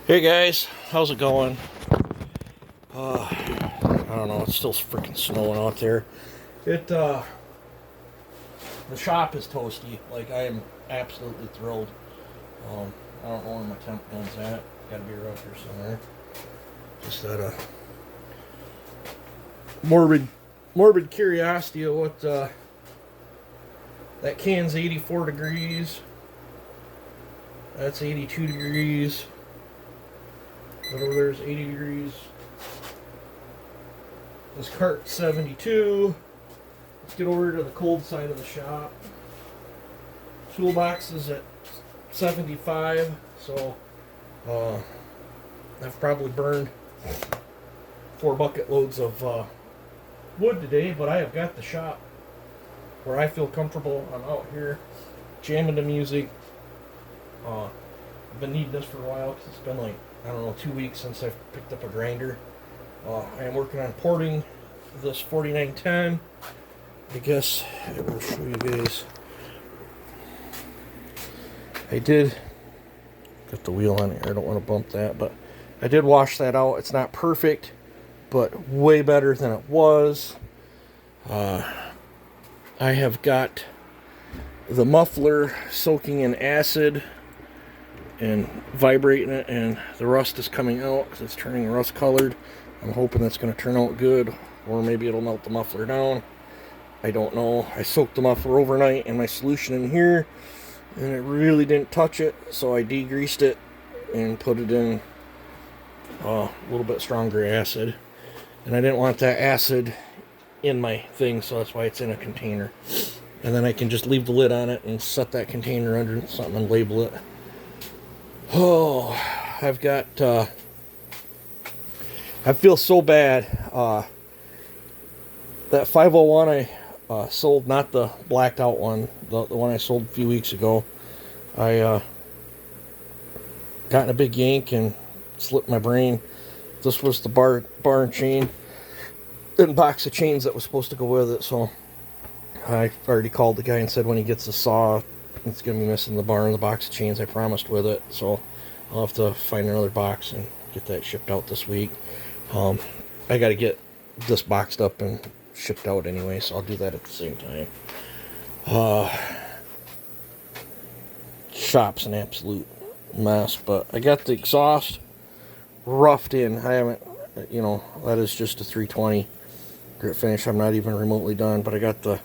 Hey guys, how's it going? I don't know, it's still freaking snowing out there. The shop is toasty. Like, I am absolutely thrilled. I don't know where my temp gun's at. Gotta be around here somewhere. Just out of morbid curiosity of what, that can's 84 degrees. That's 82 degrees. That over there's 80 degrees. This cart's 72. Let's get over to the cold side of the shop. Toolbox is at 75, so I've probably burned 4 bucket loads of wood today, but I have got the shop where I feel comfortable. I'm out here jamming to music. I've been needing this for a while because it's been like, I don't know, 2 weeks since I've picked up a grinder. I am working on porting this 4910. I guess I will show you guys. I did got the wheel on here. I don't want to bump that, but I did wash that out. It's not perfect, but way better than it was. I have got the muffler soaking in acid and vibrating it, and the rust is coming out because it's turning rust colored. I'm hoping that's going to turn out good, or maybe it'll melt the muffler down. I don't know. I soaked the muffler overnight in my solution in here, and it really didn't touch it, so I degreased it and put it in a little bit stronger acid. And I didn't want that acid in my thing, so that's why it's in a container. And then I can just leave the lid on it and set that container under something and label it. Oh, I've got, I feel so bad. That 501 I sold, not the blacked out one, the one I sold a few weeks ago. I got in a big yank and slipped my brain. This was the bar and chain and box of chains that was supposed to go with it, so I already called the guy and said when he gets the saw, it's going to be missing the bar and the box of chains I promised with it, so I'll have to find another box and get that shipped out this week. I got to get this boxed up and shipped out anyway, so I'll do that at the same time. Shop's an absolute mess, but I got the exhaust roughed in. I haven't, that is just a 320 grit finish. I'm not even remotely done, but I got the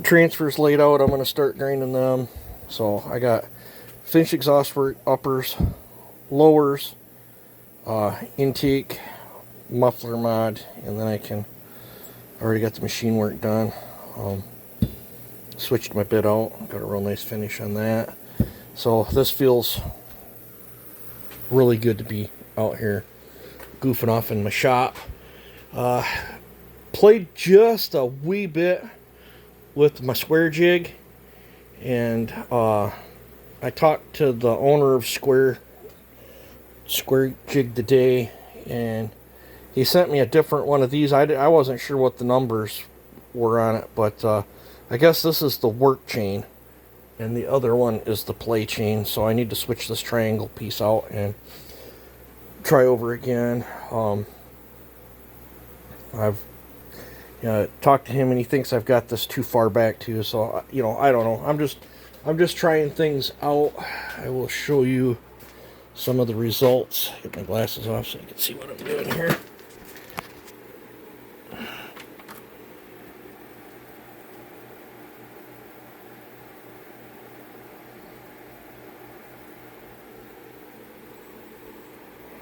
transfers laid out. I'm going to start grinding them. So I got finished exhaust for uppers, lowers, intake, muffler mod, and then I already got the machine work done. Switched my bit out, got a real nice finish on that. So this feels really good to be out here goofing off in my shop. Played just a wee bit with my square jig, and I talked to the owner of Square Jig today, and he sent me a different one of these. I wasn't sure what the numbers were on it, but I guess this is the work chain, and the other one is the play chain, so I need to switch this triangle piece out and try over again. I've talked to him, and he thinks I've got this too far back too, so I don't know. I'm just trying things out. I will show you some of the results. Get my glasses off so you can see what I'm doing here.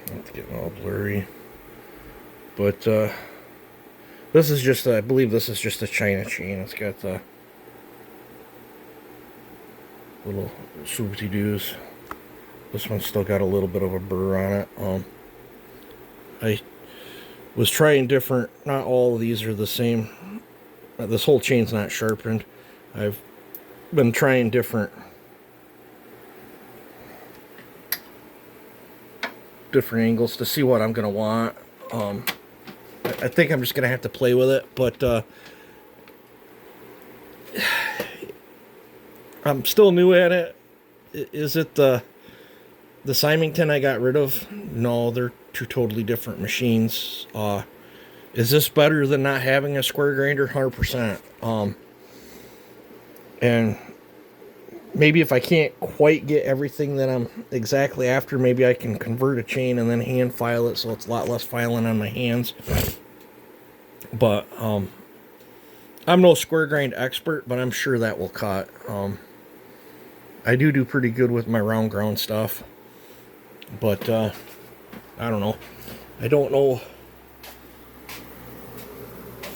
It's getting all blurry, but this is just, I believe this is just a China chain. It's got the little swoopty-doos. This one's still got a little bit of a burr on it. I was trying different, not all of these are the same. This whole chain's not sharpened. I've been trying different angles to see what I'm going to want. I think I'm just going to have to play with it, but I'm still new at it. Is it the The Symington I got rid of. No, they're two totally different machines. Is this better than not having a square grinder? 100%. And maybe if I can't quite get everything that I'm exactly after, maybe I can convert a chain and then hand file it so it's a lot less filing on my hands. But I'm no square grind expert, but I'm sure that will cut. I do pretty good with my round ground stuff. But I don't know. I don't know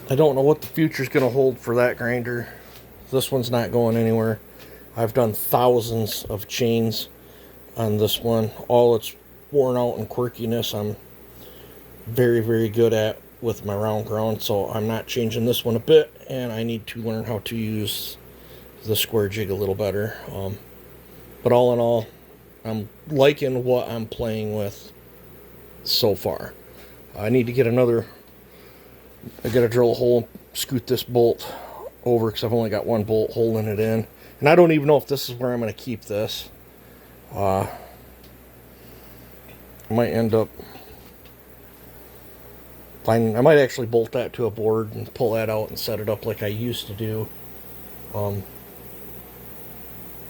what the future's going to hold for that grinder. This one's not going anywhere. I've done thousands of chains on this one. All its worn out and quirkiness I'm very, very good at with my round ground, so I'm not changing this one a bit, and I need to learn how to use the square jig a little better. But all in all, I'm liking what I'm playing with so far. I need to get another. I gotta drill a hole and scoot this bolt over because I've only got one bolt holding it in. And I don't even know if this is where I'm going to keep this. I might end up finding. I might actually bolt that to a board and pull that out and set it up like I used to do.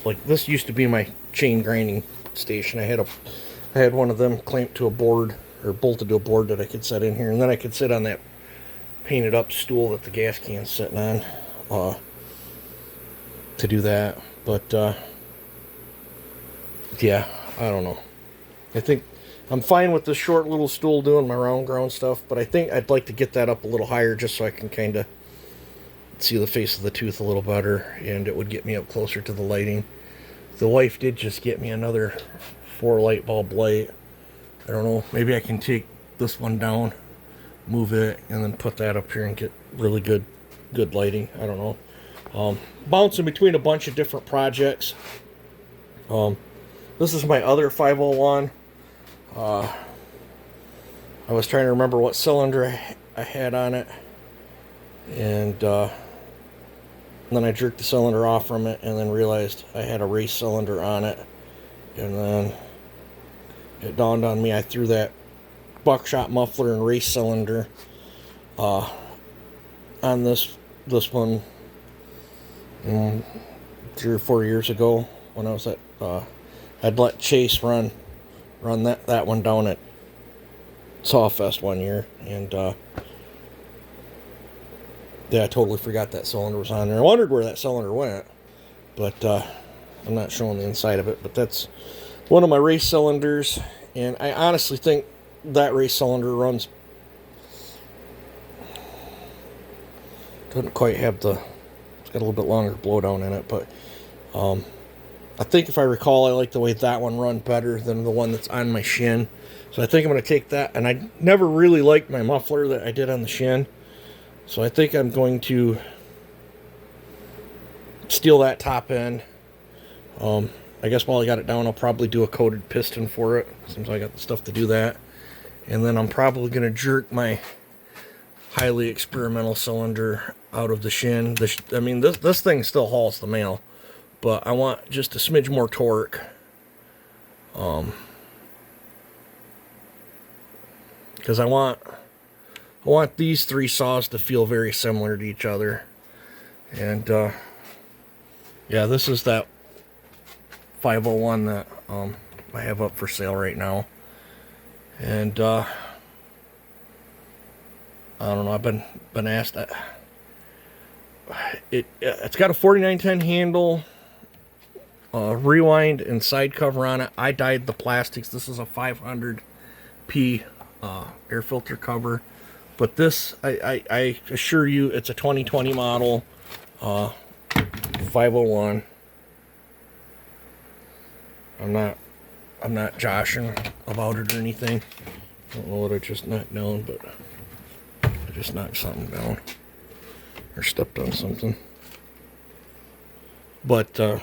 Like this used to be my chain grinding station. I had one of them clamped to a board or bolted to a board that I could set in here, and then I could sit on that painted up stool that the gas can's sitting on. To do that, but yeah, I don't know. I think I'm fine with this short little stool doing my round ground stuff, but I think I'd like to get that up a little higher just so I can kind of see the face of the tooth a little better, and it would get me up closer to the lighting. The wife did just get me another 4 light bulb light. I don't know, maybe I can take this one down, move it, and then put that up here and get really good lighting. I don't know. Bouncing between a bunch of different projects. This is my other 501. I was trying to remember what cylinder I had on it, and then I jerked the cylinder off from it and then realized I had a race cylinder on it, and then it dawned on me I threw that buckshot muffler and race cylinder on this one 3 or 4 years ago when I was at I'd let Chase run that one down at Sawfest one year, and yeah, I totally forgot that cylinder was on there. I wondered where that cylinder went, but I'm not showing the inside of it. But that's one of my race cylinders, and I honestly think that race cylinder doesn't quite have the. It's got a little bit longer blowdown in it, but I think if I recall, I like the way that one run better than the one that's on my shin. So I think I'm going to take that, and I never really liked my muffler that I did on the shin. So I think I'm going to steal that top end. I guess while I got it down, I'll probably do a coated piston for it, since I got the stuff to do that. And then I'm probably going to jerk my highly experimental cylinder out of the shin. I mean, this thing still hauls the mail, but I want just a smidge more torque. Because I want these 3 saws to feel very similar to each other. And yeah, this is that 501 that I have up for sale right now. And I don't know, I've been asked that it's got a 4910 handle, rewind and side cover on it. I dyed the plastics. This is a 500p air filter cover, but this I assure you it's a 2020 model 501. I'm not joshing about it or anything. I don't know what I just knocked down, but I just knocked something down or stepped on something. But I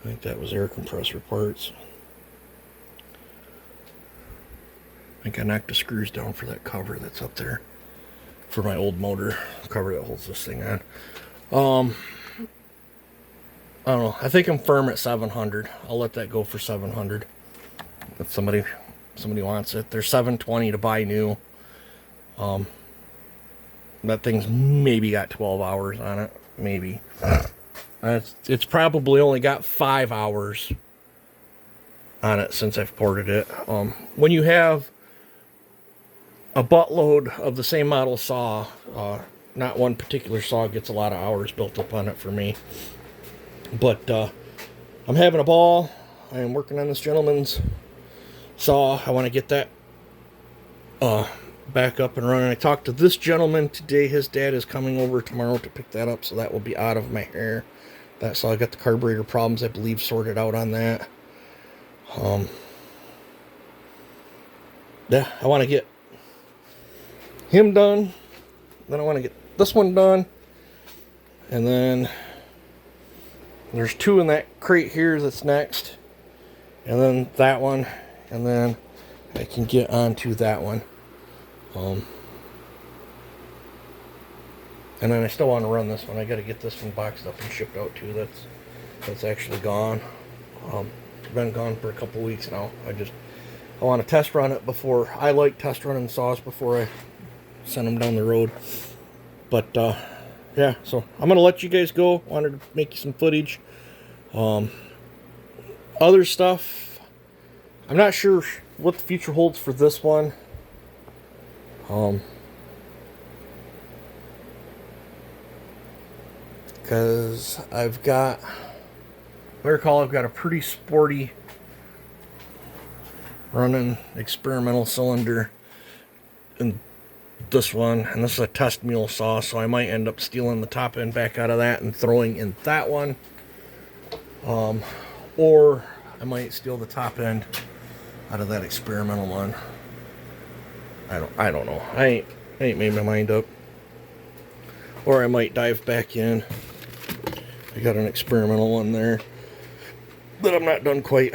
think that was air compressor parts. I think I knocked the screws down for that cover that's up there for my old motor cover that holds this thing on. I don't know. I think I'm firm at 700. I'll let that go for 700 if somebody wants it. They're 720 to buy new. That thing's maybe got 12 hours on it, maybe. It's probably only got 5 hours on it since I've ported it. When you have a buttload of the same model saw, not one particular saw gets a lot of hours built up on it for me. But I'm having a ball. I am working on this gentleman's saw. I want to get that back up and running. I talked to this gentleman today. His dad is coming over tomorrow to pick that up, so that will be out of my hair. That saw, I got the carburetor problems, I believe, sorted out on that. Yeah, I want to get him done. Then I want to get this one done. And then there's 2 in that crate here that's next. And then that one. And then I can get onto that one. And then I still want to run this one. I got to get this one boxed up and shipped out too. That's actually gone. Been gone for a couple weeks now. I want to test run it before. I like test running saws before I send them down the road. But yeah, so I'm gonna let you guys go. Wanted to make you some footage. Other stuff, I'm not sure what the future holds for this one. Because I've got, if I recall, I've got a pretty sporty running experimental cylinder in this one, and this is a test mule saw, so I might end up stealing the top end back out of that and throwing in that one, or I might steal the top end out of that experimental one. I don't know. I ain't made my mind up. Or I might dive back in. I got an experimental one there that I'm not done quite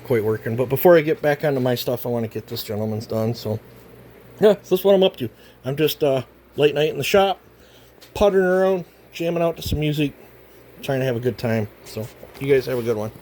working. But before I get back onto my stuff, I want to get this gentleman's done. So yeah, so that's what I'm up to. I'm just late night in the shop, puttering around, jamming out to some music, trying to have a good time. So you guys have a good one.